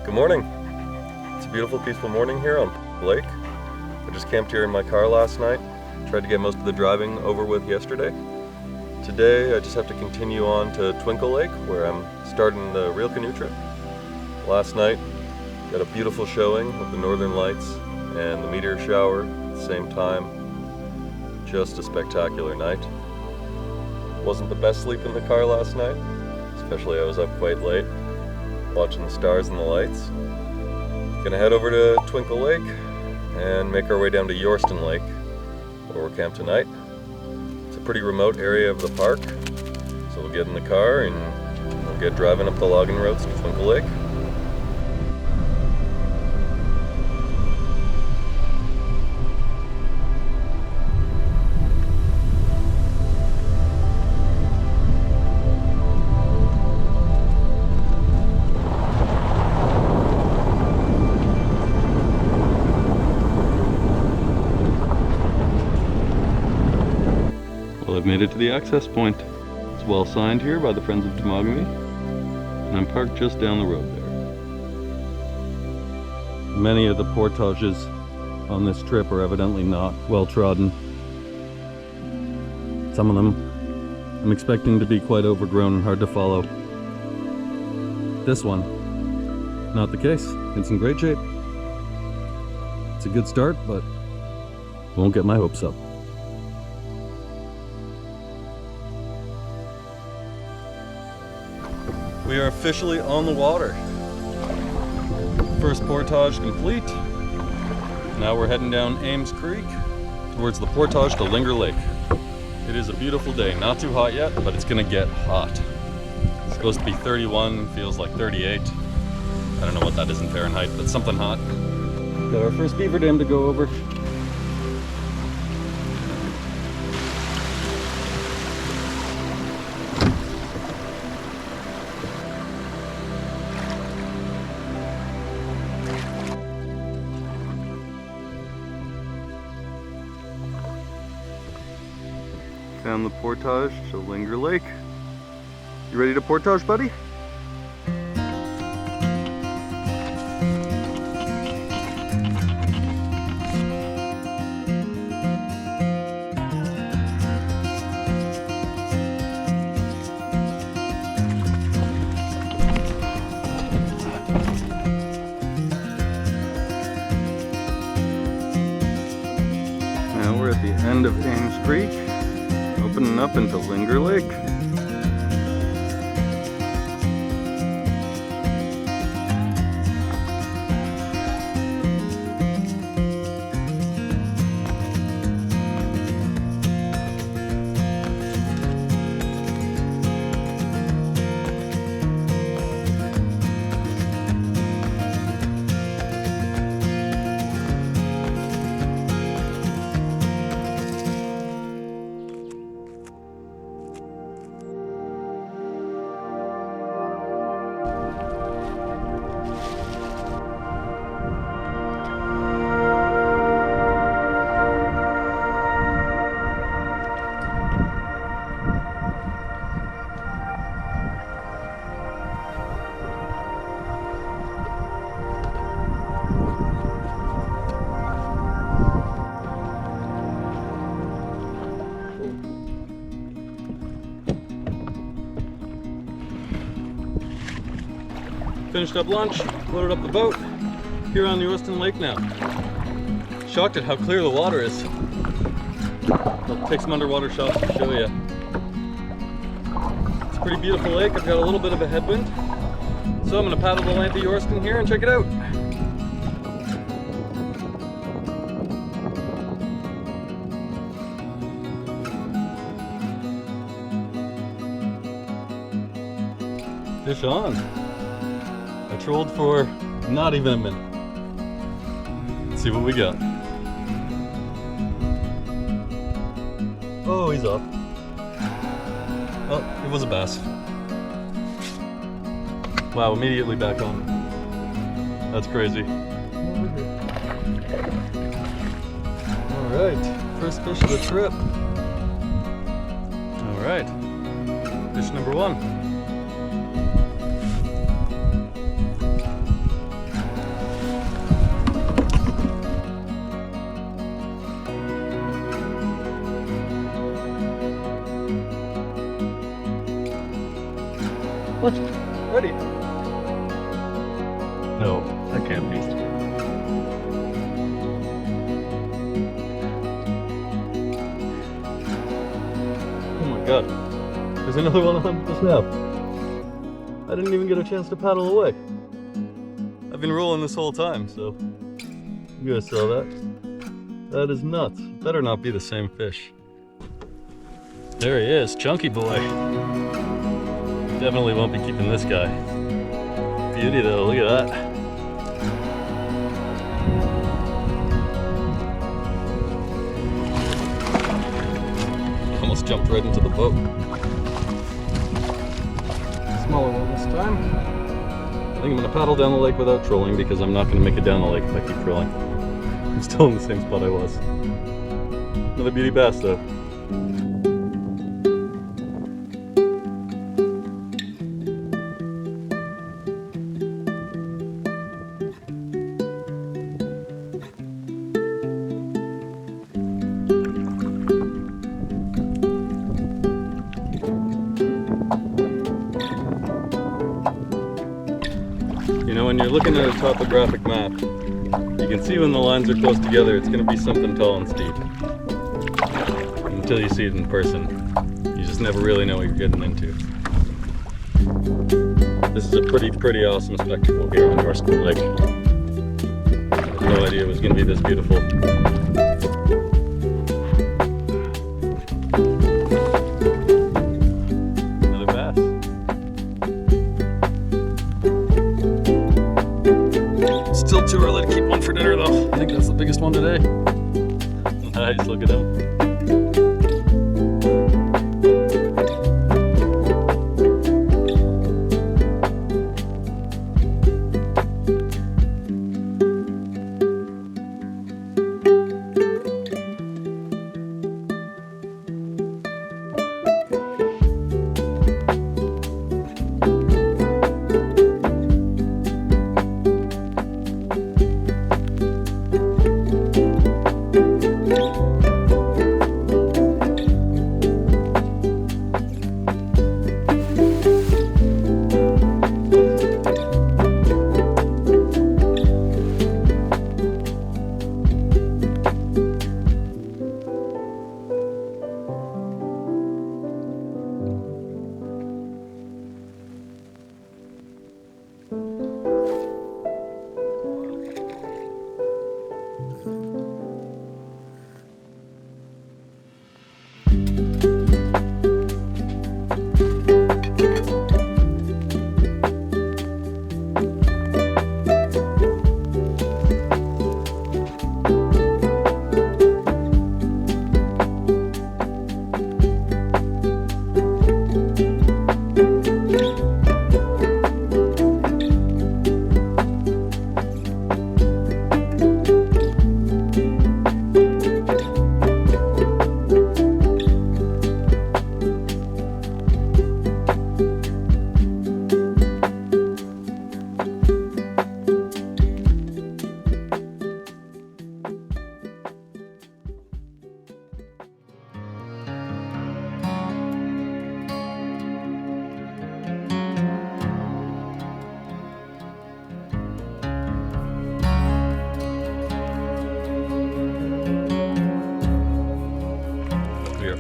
Good morning. It's a beautiful, peaceful morning here on Lake. I just camped here in my car last night. Tried to get most of the driving over with yesterday. Today I just have to continue on to Twinkle Lake, where I'm starting the real canoe trip. Last night got a beautiful showing of the northern lights and the meteor shower at the same time. Just a spectacular night. Wasn't the best sleep in the car last night, especially I was up quite late watching the stars and the lights. Gonna head over to Twinkle Lake and make our way down to Yorston Lake, where we're camped tonight. It's a pretty remote area of the park, so we'll get in the car and we'll get driving up the logging roads to Twinkle Lake. Well, I've made it to the access point. It's well signed here by the Friends of Temagami, and I'm parked just down the road there. Many of the portages on this trip are evidently not well trodden. Some of them I'm expecting to be quite overgrown and hard to follow. This one, not the case. It's in great shape. It's a good start, but won't get my hopes up. We are officially on the water. First portage complete. Now we're heading down Ames Creek towards the portage to Linger Lake. It is a beautiful day. Not too hot yet, but it's gonna get hot. It's supposed to be 31, feels like 38. I don't know what that is in Fahrenheit, but something hot. Got our first beaver dam to go over. Found the portage to Linger Lake. You ready to portage, buddy? Now we're at the end of Ames Creek, opening up into Linger Lake. Finished up lunch, loaded up the boat, here on the Yorston Lake now. Shocked at how clear the water is. I'll take some underwater shots to show you. It's a pretty beautiful lake. I've got a little bit of a headwind, so I'm going to paddle the length of Yorston here and check it out. Fish on. I trolled for not even a minute. Let's see what we got. Oh, he's off. Oh, it was a bass. Wow, immediately back on. That's crazy. Alright, first fish of the trip. Alright, fish number one. What? Ready? No, that can't be. Oh my god. There's another one on just now. I didn't even get a chance to paddle away. I've been rolling this whole time, so I'm gonna sell that. That is nuts. Better not be the same fish. There he is, chunky boy. Definitely won't be keeping this guy. Beauty though, look at that. Almost jumped right into the boat. Smaller one this time. I think I'm gonna paddle down the lake without trolling because I'm not gonna make it down the lake if I keep trolling. I'm still in the same spot I was. Another beauty bass though. You know, when you're looking at a topographic map, you can see when the lines are close together, it's going to be something tall and steep. Until you see it in person, you just never really know what you're getting into. This is a pretty awesome spectacle here on Yorston Lake. I had no idea it was going to be this beautiful. Still too early to keep one for dinner though. I think that's the biggest one today. Nice, look at him.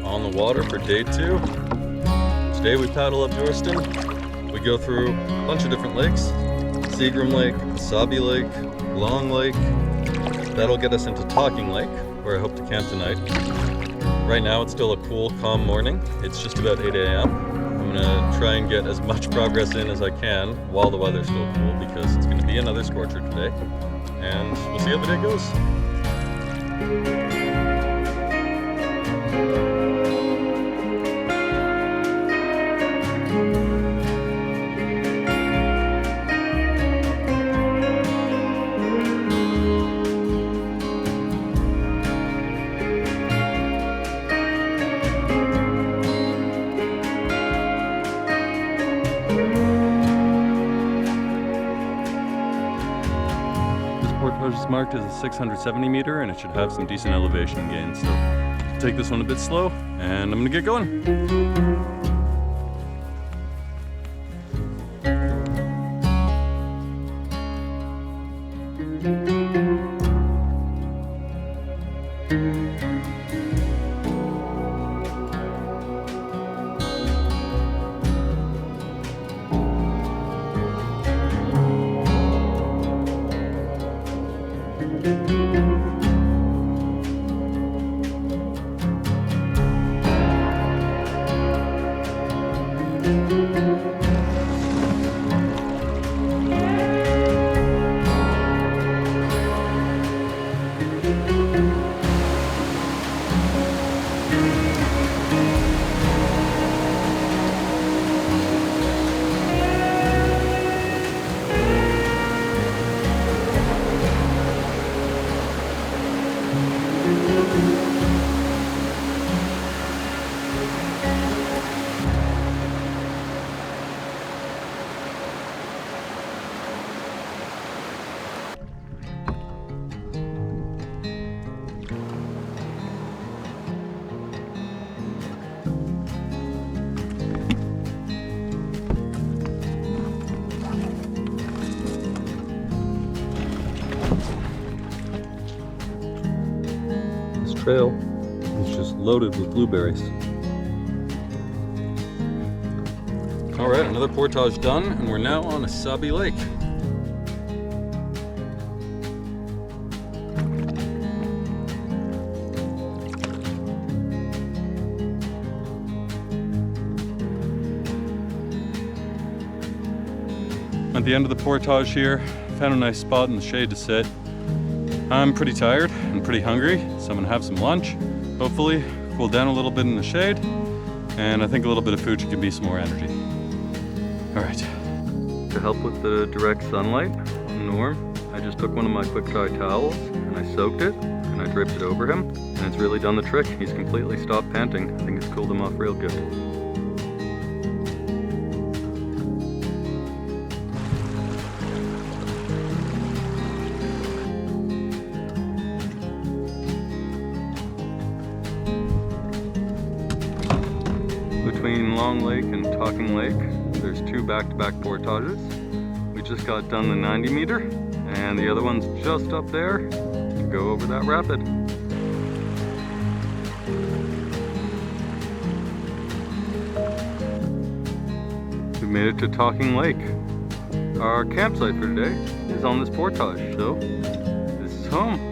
On the water for day 2. Today we paddle up Yorston. We go through a bunch of different lakes. Seagram Lake, Sabi Lake, Long Lake. That'll get us into Talking Lake, where I hope to camp tonight. Right now it's still a cool, calm morning. It's just about 8 a.m. I'm gonna try and get as much progress in as I can while the weather's still cool because it's gonna be another scorcher today. And we'll see how the day goes. Is marked as a 670 meter and it should have some decent elevation gains. So I'll take this one a bit slow and I'm gonna get going. Trail is just loaded with blueberries. All right, another portage done, and we're now on Asabi Lake. At the end of the portage here, found a nice spot in the shade to sit. I'm pretty tired and pretty hungry, so I'm gonna have some lunch. Hopefully cool down a little bit in the shade, and I think a little bit of food should give me some more energy. All right. To help with the direct sunlight on Norm, I just took one of my quick dry towels and I soaked it and I draped it over him, and it's really done the trick. He's completely stopped panting. I think it's cooled him off real good. Between Long Lake and Talking Lake, there's two back-to-back portages. We just got done the 90 meter, and the other one's just up there to go over that rapid. We made it to Talking Lake. Our campsite for today is on this portage, so this is home.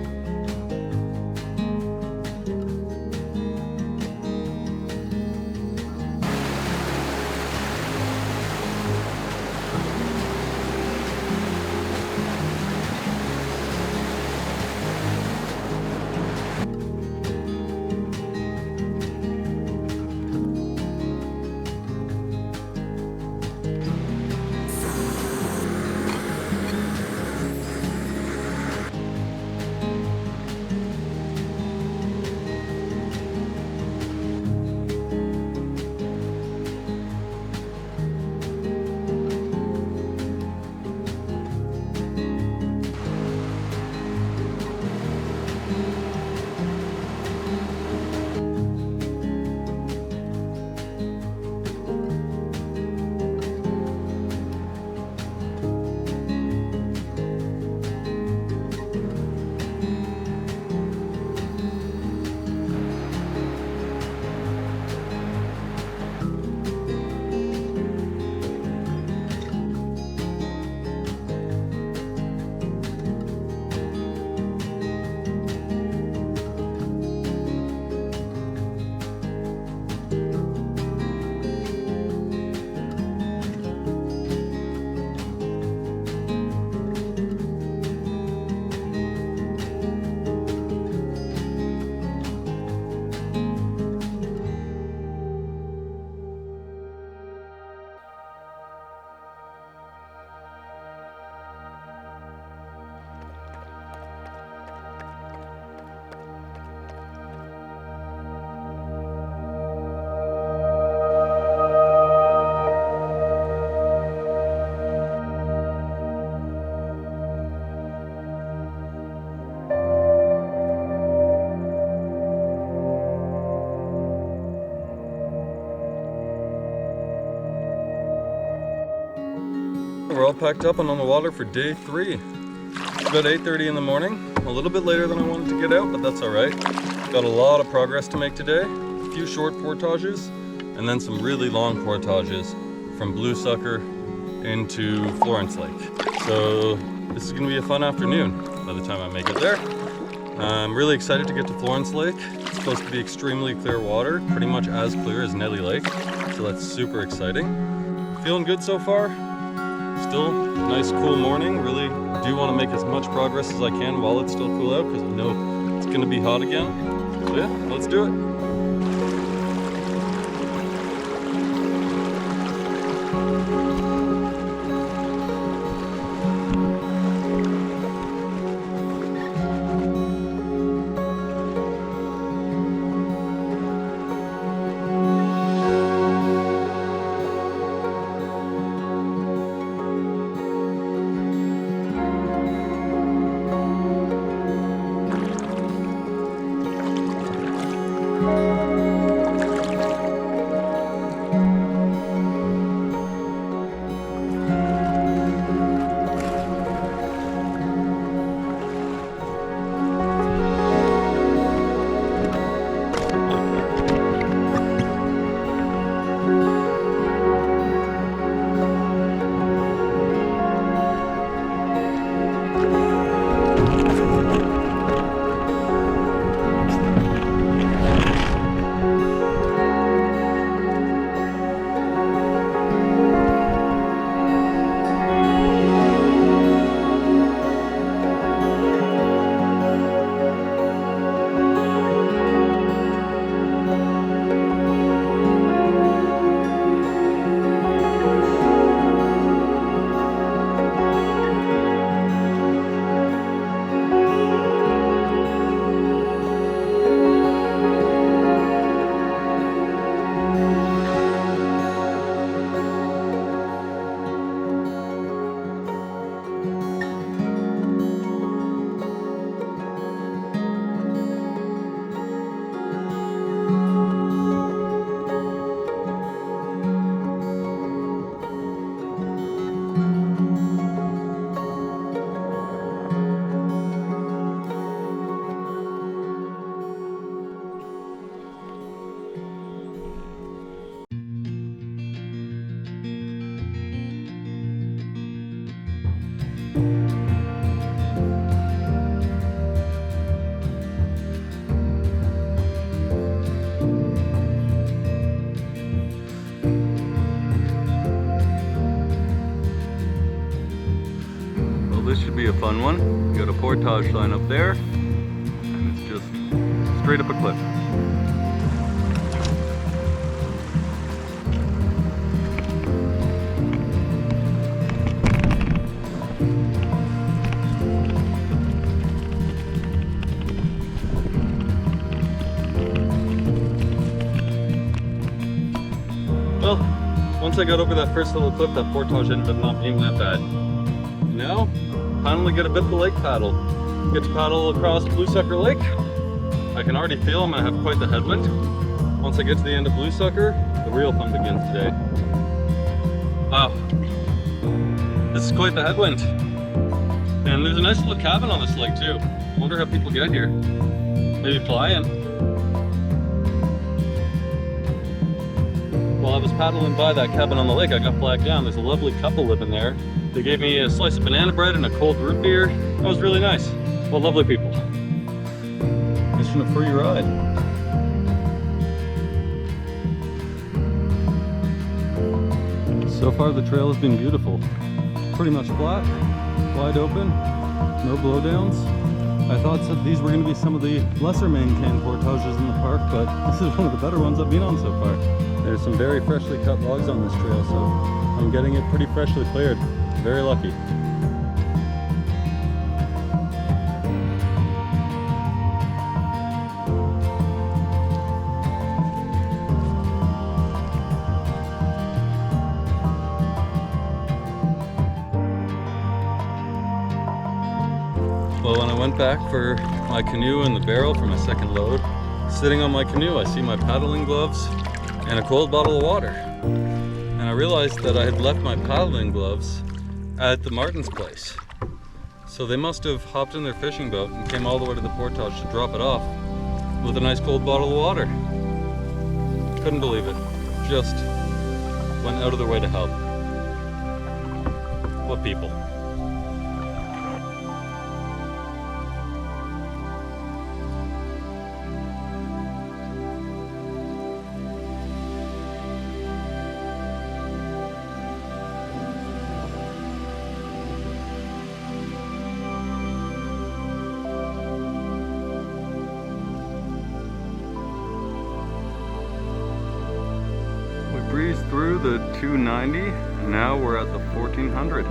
We're all packed up and on the water for day 3. It's about 8:30 in the morning, a little bit later than I wanted to get out, but that's all right. Got a lot of progress to make today, a few short portages, and then some really long portages from Blue Sucker into Florence Lake. So this is gonna be a fun afternoon by the time I make it there. I'm really excited to get to Florence Lake. It's supposed to be extremely clear water, pretty much as clear as Nelly Lake, so that's super exciting. Feeling good so far. Still nice cool morning. Really do want to make as much progress as I can while it's still cool out, because I know it's going to be hot again. So yeah, let's do it. This should be a fun one. You got a portage line up there, and it's just straight up a cliff. Well, once I got over that first little cliff, that portage ended up not being that bad. Now, finally get a bit of the lake paddle. Get to paddle across Blue Sucker Lake. I can already feel I'm gonna have quite the headwind. Once I get to the end of Blue Sucker, the real fun begins today. Wow, this is quite the headwind. And there's a nice little cabin on this lake too. I wonder how people get here. Maybe flying. While I was paddling by that cabin on the lake, I got flagged down. There's a lovely couple living there. They gave me a slice of banana bread and a cold root beer. That was really nice. Well, lovely people. Mission a free ride. So far the trail has been beautiful. Pretty much flat, wide open, no blowdowns. I thought that these were going to be some of the lesser maintained portages in the park, but this is one of the better ones I've been on so far. There's some very freshly cut logs on this trail, so I'm getting it pretty freshly cleared. Very lucky. Well, when I went back for my canoe and the barrel for my second load, sitting on my canoe, I see my paddling gloves and a cold bottle of water. And I realized that I had left my paddling gloves at the Martin's place. So they must have hopped in their fishing boat and came all the way to the portage to drop it off with a nice cold bottle of water. Couldn't believe it. Just went out of their way to help. What people. the 290, and now we're at the 1400.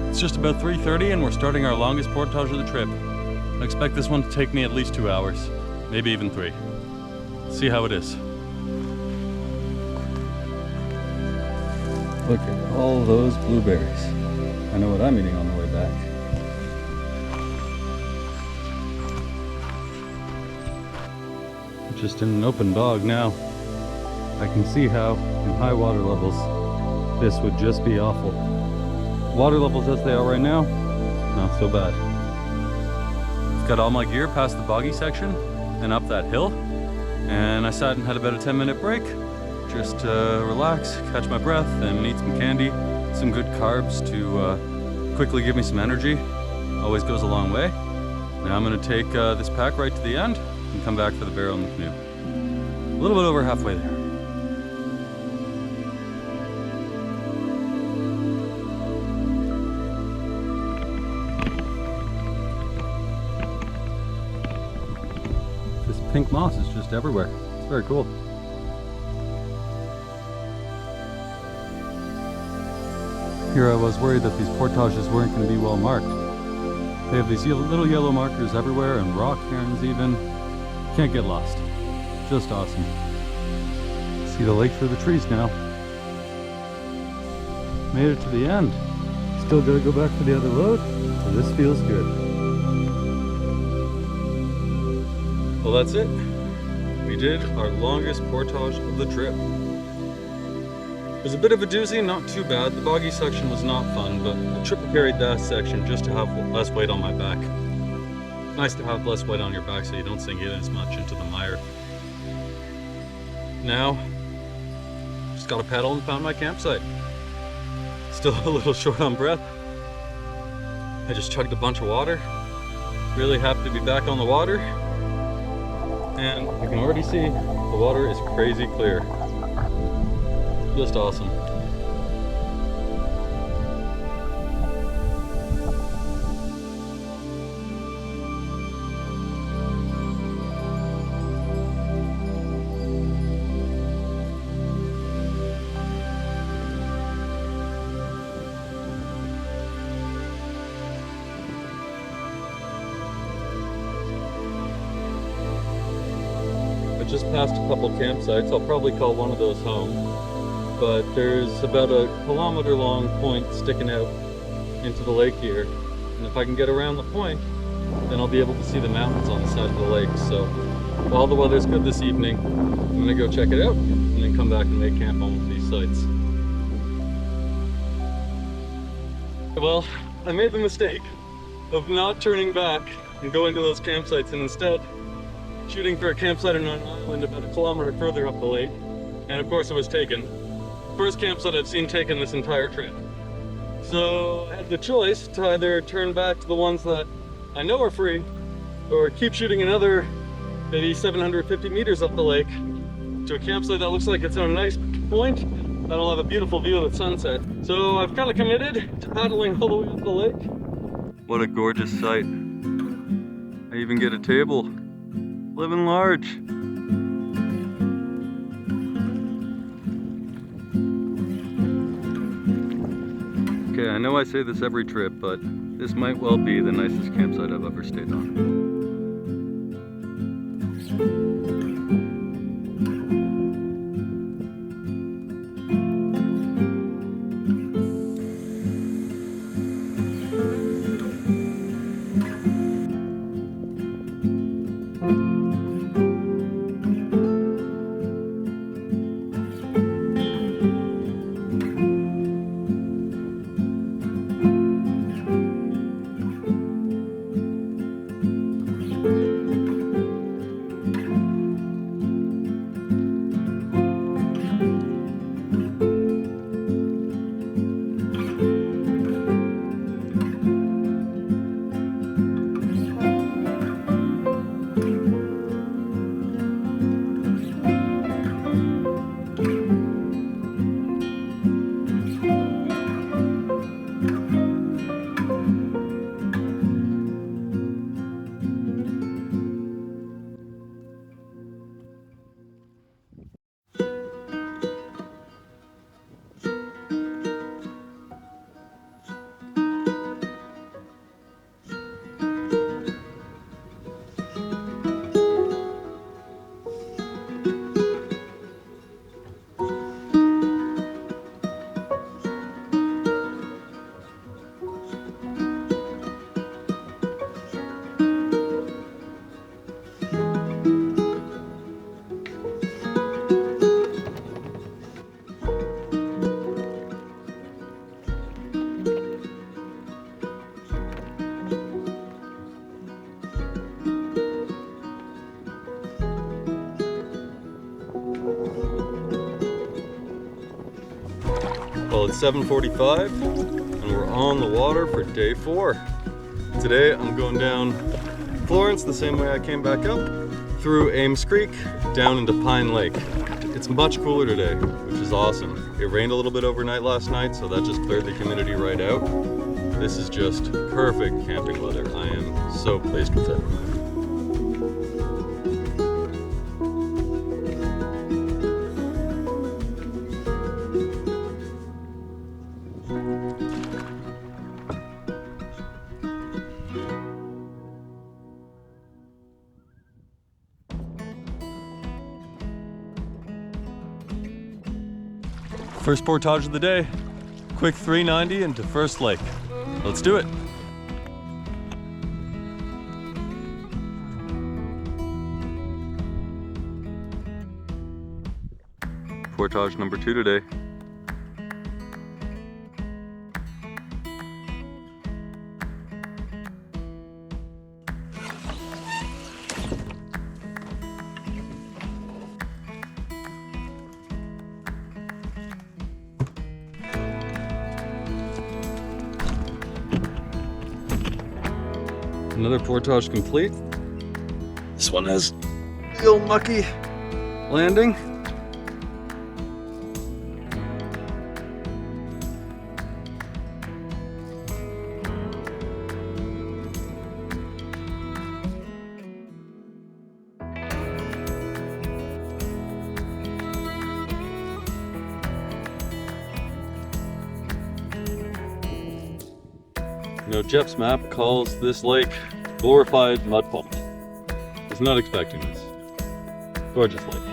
It's just about 3:30 and we're starting our longest portage of the trip. I expect this one to take me at least 2 hours, maybe even 3. See how it is. Look at all those blueberries. I know what I'm eating on the way back. Just in an open bog now. I can see how, in high water levels, this would just be awful. Water levels as they are right now, not so bad. I've got all my gear past the boggy section and up that hill, and I sat and had about a 10-minute break, just to relax, catch my breath, and eat some candy, some good carbs to quickly give me some energy. Always goes a long way. Now I'm going to take this pack right to the end and come back for the barrel and the canoe. A little bit over halfway there. This pink moss is just everywhere. It's very cool. Here I was worried that these portages weren't going to be well marked. They have these little yellow markers everywhere and rock cairns even. Can't get lost. Just awesome. See the lake through the trees now. Made it to the end. Still gotta go back for the other load, so this feels good. Well, that's it. We did our longest portage of the trip. It was a bit of a doozy, not too bad. The boggy section was not fun, but the trip carried that section just to have less weight on my back. Nice to have less weight on your back so you don't sink in as much into the mire. Now, just gotta paddle and found my campsite. Still a little short on breath. I just chugged a bunch of water. Really happy to be back on the water. And you can already see the water is crazy clear. Just awesome. I just passed a couple campsites. I'll probably call one of those home. But there's about a kilometer-long point sticking out into the lake here. And if I can get around the point, then I'll be able to see the mountains on the side of the lake. So while the weather's good this evening, I'm gonna go check it out and then come back and make camp on one of these sites. Well, I made the mistake of not turning back and going to those campsites and instead shooting for a campsite on an island about a kilometer further up the lake. And of course it was taken. First campsite I've seen taken this entire trip. So I had the choice to either turn back to the ones that I know are free or keep shooting another maybe 750 meters up the lake to a campsite that looks like it's on a nice point that'll have a beautiful view of the sunset. So I've kind of committed to paddling all the way up the lake. What a gorgeous sight. I even get a table. Living large. Okay, I know I say this every trip, but this might well be the nicest campsite I've ever stayed on. Well, it's 7:45 and we're on the water for day 4. Today I'm going down Florence the same way I came back up, through Ames Creek, down into Pine Lake. It's much cooler today, which is awesome. It rained a little bit overnight last night, so that just cleared the humidity right out. This is just perfect camping weather. I am so pleased with it. First portage of the day, quick 390 into First Lake. Let's do it. Portage number 2 today. Another portage complete. This one has real mucky landing. You know, Jeff's map calls this lake glorified mud pump. Was not expecting this. Gorgeous lake.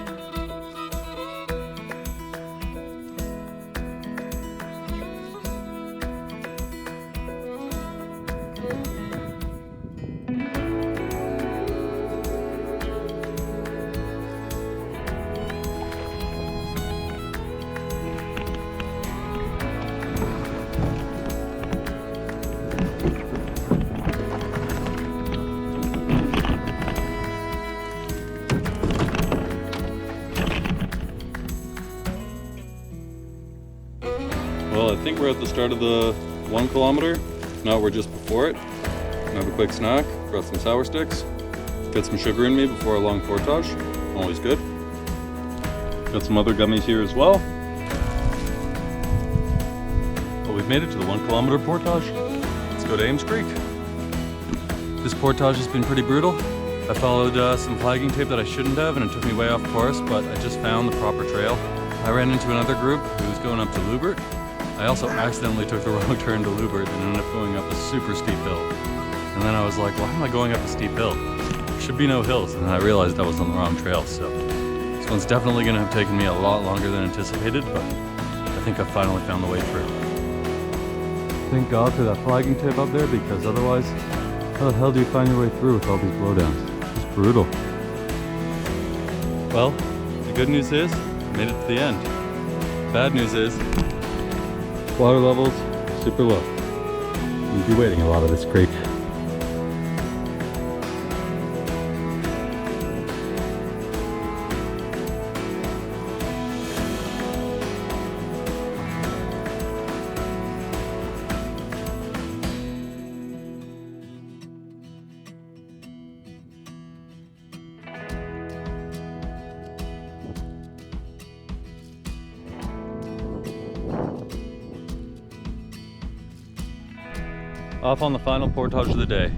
Well, I think we're at the start of the 1 kilometer. Now we're just before it. Have a quick snack, brought some sour sticks. Get some sugar in me before a long portage, always good. Got some other gummies here as well. Well, we've made it to the 1 kilometer portage. Let's go to Ames Creek. This portage has been pretty brutal. I followed some flagging tape that I shouldn't have, and it took me way off course, but I just found the proper trail. I ran into another group who was going up to Lubert. I also accidentally took the wrong turn to Lubert and ended up going up a super steep hill. And then I was like, why am I going up a steep hill? There should be no hills. And then I realized I was on the wrong trail. So this one's definitely going to have taken me a lot longer than anticipated, but I think I finally found the way through. Thank God for that flagging tape up there, because otherwise, how the hell do you find your way through with all these blowdowns? It's brutal. Well, the good news is, I made it to the end. Bad news is, water levels super low. You'd be wading a lot of this creek. Off on the final portage of the day.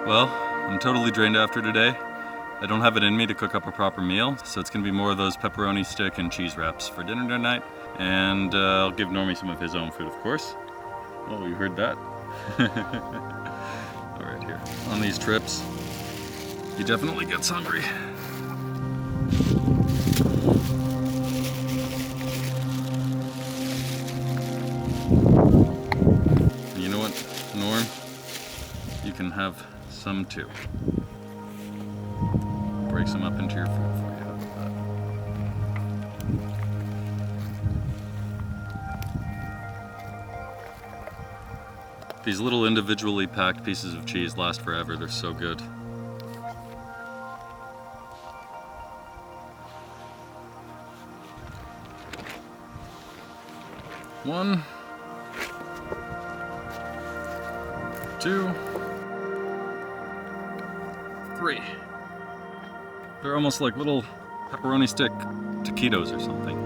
Well, I'm totally drained after today. I don't have it in me to cook up a proper meal, so it's gonna be more of those pepperoni stick and cheese wraps for dinner tonight. And I'll give Normie some of his own food, of course. Oh, you heard that? All right, here. On these trips, He definitely gets hungry. You know what, Norm? You can have some too. Break some up into your food for you. How about that? These little individually packed pieces of cheese last forever. They're so good. One, two, three. They're almost like little pepperoni stick taquitos or something.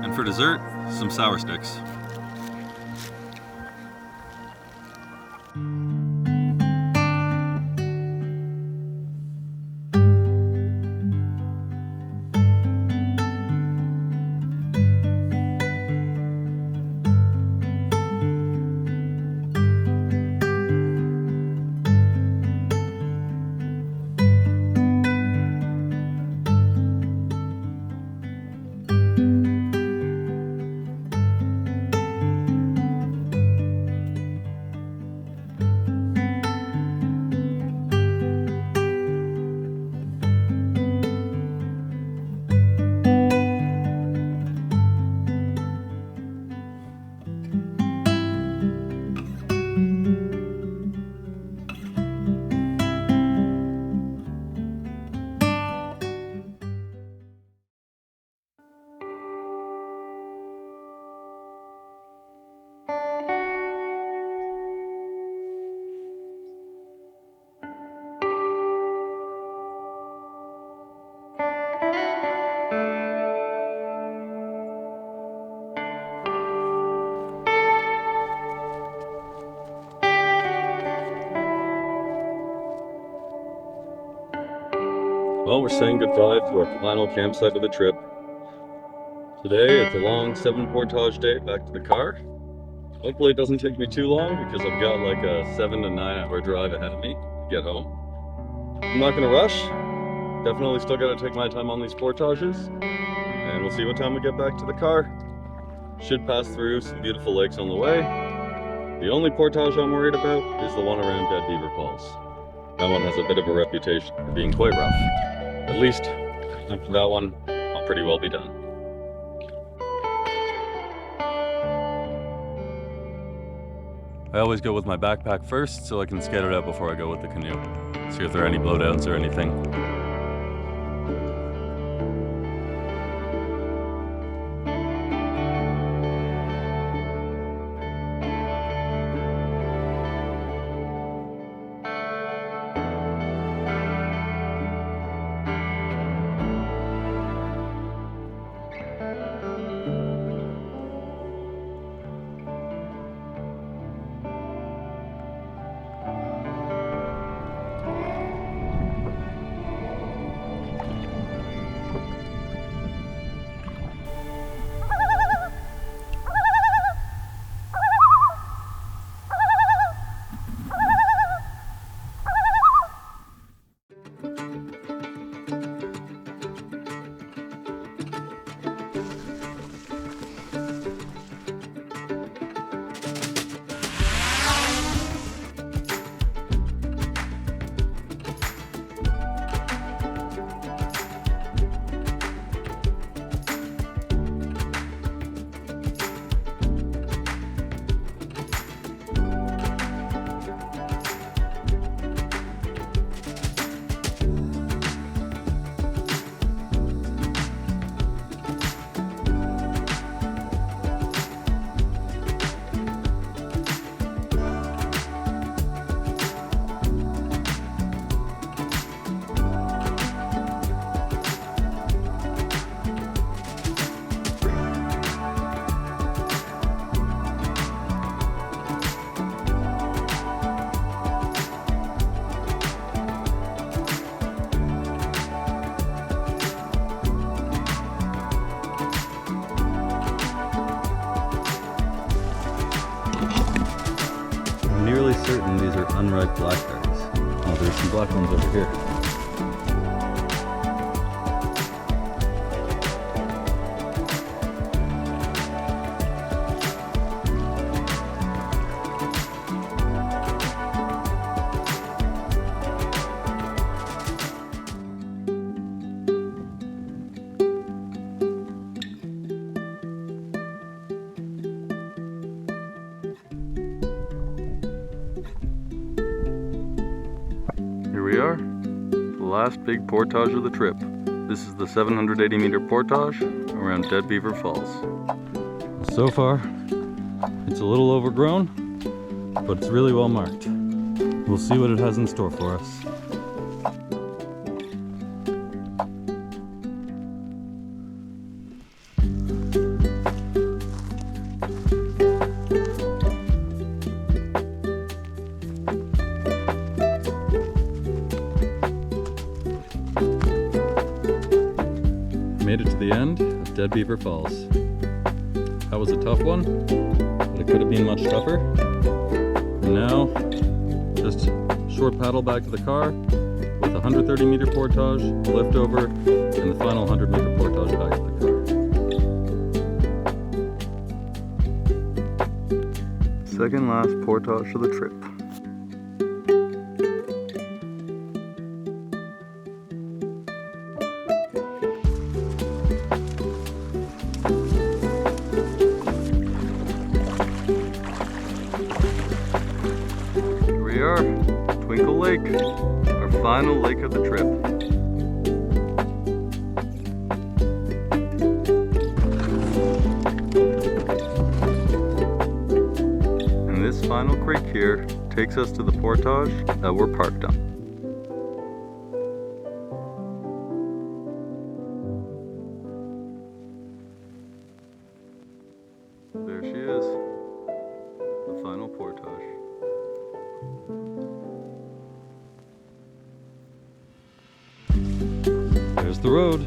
And for dessert, some sour sticks. Well, we're saying goodbye to our final campsite of the trip. Today, it's a long 7 portage day back to the car. Hopefully it doesn't take me too long because I've got like a 7 to 9 hour drive ahead of me to get home. I'm not gonna rush. Definitely still gotta take my time on these portages. And we'll see what time we get back to the car. Should pass through some beautiful lakes on the way. The only portage I'm worried about is the one around Dead Beaver Falls. That one has a bit of a reputation for being quite rough. At least, after that one, I'll pretty well be done. I always go with my backpack first so I can scout it out before I go with the canoe. See if there are any blowdowns or anything. certain these are unripe blackberries. Oh, there's some black ones over here. Here we are, the last big portage of the trip. This is the 780 meter portage around Dead Beaver Falls. So far, it's a little overgrown, but it's really well marked. We'll see what it has in store for us. Made it to the end of Dead Beaver Falls. That was a tough one, but it could have been much tougher. And now, just short paddle back to the car with a 130 meter portage, lift over, and the final 100 meter portage back to the car. Second last portage of the trip. We are, Twinkle Lake, our final lake of the trip. And this final creek here takes us to the portage that we're parked on. There she is, the final portage. There's the road.